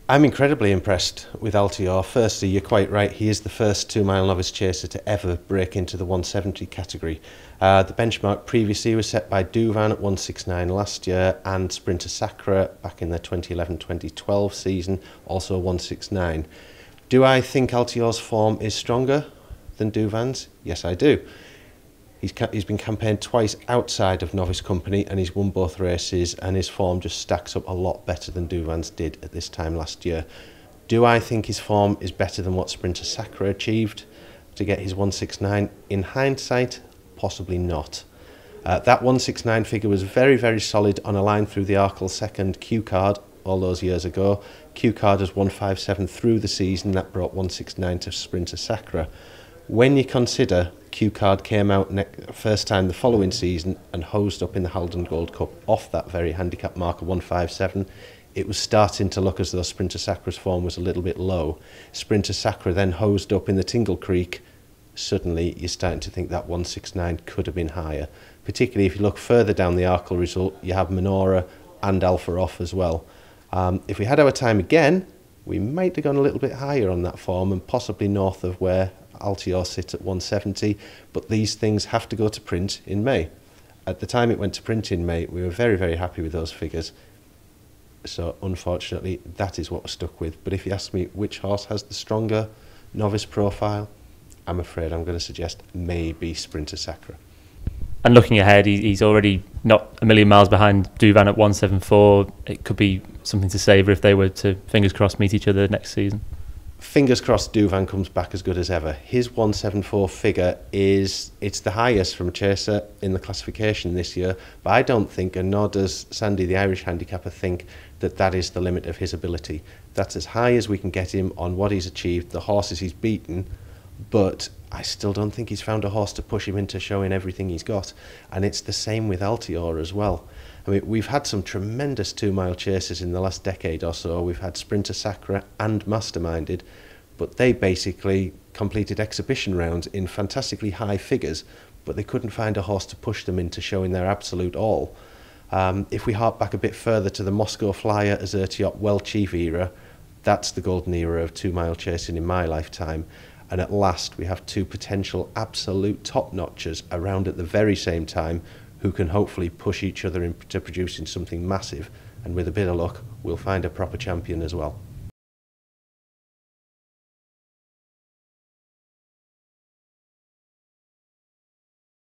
I'm incredibly impressed with Altior. Firstly, you're quite right, he is the first 2 mile novice chaser to ever break into the 170 category. The benchmark previously was set by Douvan at 169 last year, and Sprinter Sacra back in the 2011-2012 season, also 169. Do I think Altior's form is stronger than Douvan's? Yes, I do. He's been campaigned twice outside of novice company and he's won both races, and his form just stacks up a lot better than Douvan's did at this time last year. Do I think his form is better than what Sprinter Sacra achieved to get his 169? In hindsight, possibly not. That 169 figure was very, very solid on a line through the Arkle second Q card all those years ago. Q card was 157 through the season, that brought 169 to Sprinter Sacra. When you consider Q card came out first time the following season and hosed up in the Haldon Gold Cup off that very handicap marker 157, it was starting to look as though Sprinter Sacra's form was a little bit low. Sprinter Sacra then hosed up in the Tingle Creek. Suddenly you're starting to think that 169 could have been higher. Particularly if you look further down the Arkle result, you have Menorah and Alpha off as well. If we had our time again, we might have gone a little bit higher on that form and possibly north of where Altior sits at 170, but these things have to go to print in May. At the time it went to print in May, we were very, very happy with those figures. So unfortunately, that is what we're stuck with. But if you ask me which horse has the stronger novice profile, I'm afraid I'm going to suggest maybe Sprinter Sacra. And looking ahead, he's already not a million miles behind Douvan at 174. It could be something to savour if they were to, fingers crossed, meet each other next season. Fingers crossed Douvan comes back as good as ever. His 174 figure it's the highest from a chaser in the classification this year, but I don't think, and nor does Sandy the Irish handicapper, think that that is the limit of his ability. That's as high as we can get him on what he's achieved, the horses he's beaten, but I still don't think he's found a horse to push him into showing everything he's got. And it's the same with Altior as well. I mean, we've had some tremendous 2 mile chasers in the last decade or so. We've had Sprinter Sacra and Masterminded, but they basically completed exhibition rounds in fantastically high figures, but they couldn't find a horse to push them into showing their absolute all. If we hark back a bit further to the Moscow Flyer, Azertiot, Welchief era, that's the golden era of 2 mile chasing in my lifetime. And at last we have two potential absolute top-notchers around at the very same time who can hopefully push each other into producing something massive, and with a bit of luck we'll find a proper champion as well.